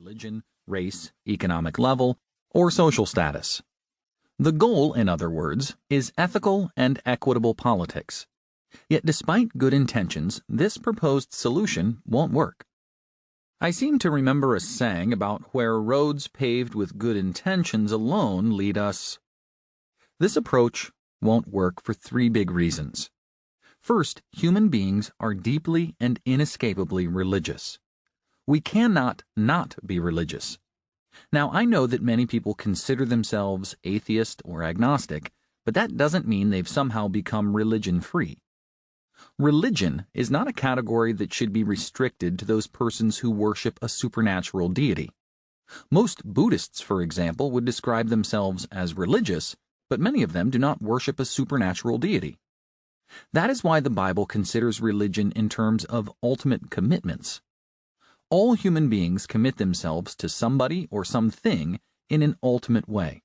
religion, race, economic level, or social status. The goal, in other words, is ethical and equitable politics. Yet despite good intentions, this proposed solution won't work. I seem to remember a saying about where roads paved with good intentions alone lead us. This approach won't work for three big reasons. First, human beings are deeply and inescapably religious. We cannot not be religious. Now, I know that many people consider themselves atheist or agnostic, but that doesn't mean they've somehow become religion-free. Religion is not a category that should be restricted to those persons who worship a supernatural deity. Most Buddhists, for example, would describe themselves as religious, but many of them do not worship a supernatural deity. That is why the Bible considers religion in terms of ultimate commitments. All human beings commit themselves to somebody or something in an ultimate way.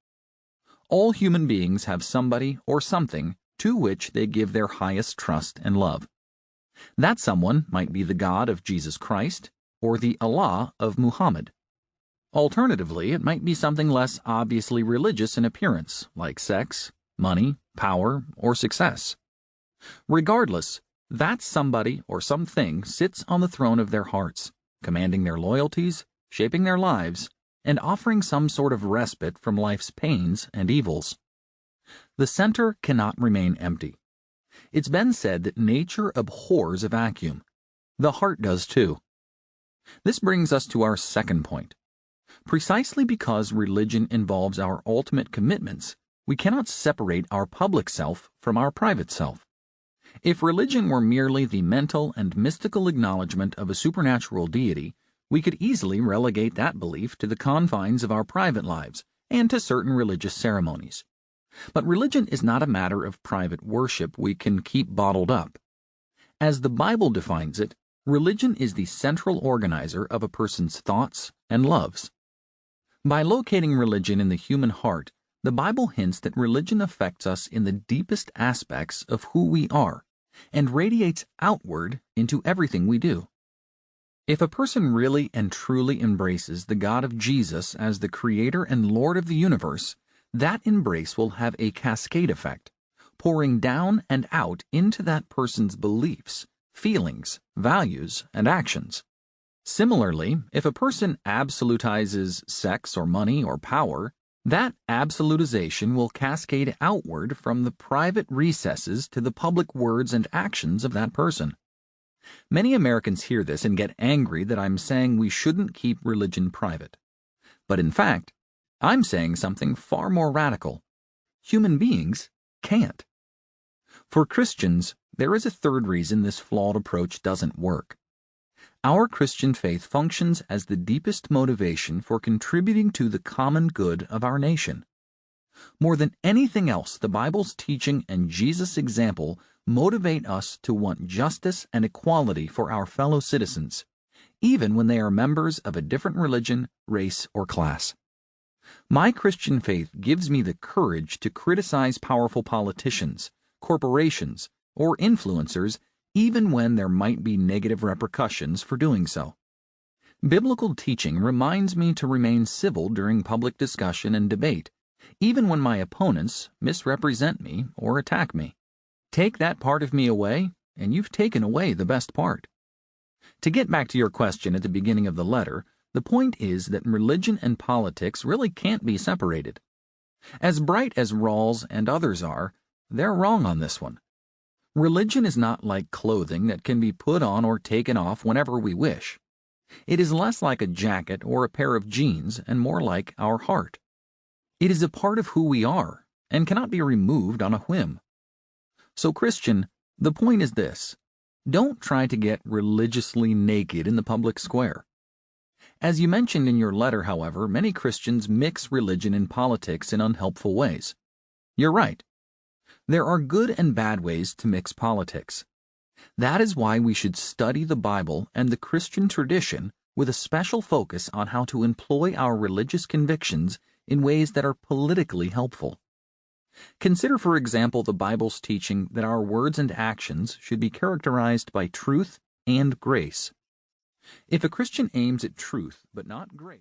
All human beings have somebody or something to which they give their highest trust and love. That someone might be the God of Jesus Christ or the Allah of Muhammad. Alternatively, it might be something less obviously religious in appearance, like sex, money, power, or success. Regardless, that somebody or something sits on the throne of their hearts, commanding their loyalties, shaping their lives, and offering some sort of respite from life's pains and evils. The center cannot remain empty. It's been said that nature abhors a vacuum. The heart does too. This brings us to our second point. Precisely because religion involves our ultimate commitments, we cannot separate our public self from our private self. If religion were merely the mental and mystical acknowledgement of a supernatural deity, we could easily relegate that belief to the confines of our private lives and to certain religious ceremonies. But religion is not a matter of private worship we can keep bottled up. As the Bible defines it, religion is the central organizer of a person's thoughts and loves. By locating religion in the human heart, the Bible hints that religion affects us in the deepest aspects of who we are and radiates outward into everything we do. If a person really and truly embraces the God of Jesus as the Creator and Lord of the universe, that embrace will have a cascade effect, pouring down and out into that person's beliefs, feelings, values, and actions. Similarly, if a person absolutizes sex or money or power, that absolutization will cascade outward from the private recesses to the public words and actions of that person. Many Americans hear this and get angry that I'm saying we shouldn't keep religion private. But in fact, I'm saying something far more radical. Human beings can't. For Christians, there is a third reason this flawed approach doesn't work. Our Christian faith functions as the deepest motivation for contributing to the common good of our nation. More than anything else, the Bible's teaching and Jesus' example motivate us to want justice and equality for our fellow citizens, even when they are members of a different religion, race, or class. My Christian faith gives me the courage to criticize powerful politicians, corporations, or influencers even when there might be negative repercussions for doing so. Biblical teaching reminds me to remain civil during public discussion and debate, even when my opponents misrepresent me or attack me. Take that part of me away, and you've taken away the best part. To get back to your question at the beginning of the letter, the point is that religion and politics really can't be separated. As bright as Rawls and others are, they're wrong on this one. Religion is not like clothing that can be put on or taken off whenever we wish. It is less like a jacket or a pair of jeans and more like our heart. It is a part of who we are and cannot be removed on a whim. So, Christian, the point is this: don't try to get religiously naked in the public square. As you mentioned in your letter, however, many Christians mix religion and politics in unhelpful ways. You're right. There are good and bad ways to mix politics. That is why we should study the Bible and the Christian tradition with a special focus on how to employ our religious convictions in ways that are politically helpful. Consider, for example, the Bible's teaching that our words and actions should be characterized by truth and grace. If a Christian aims at truth but not grace,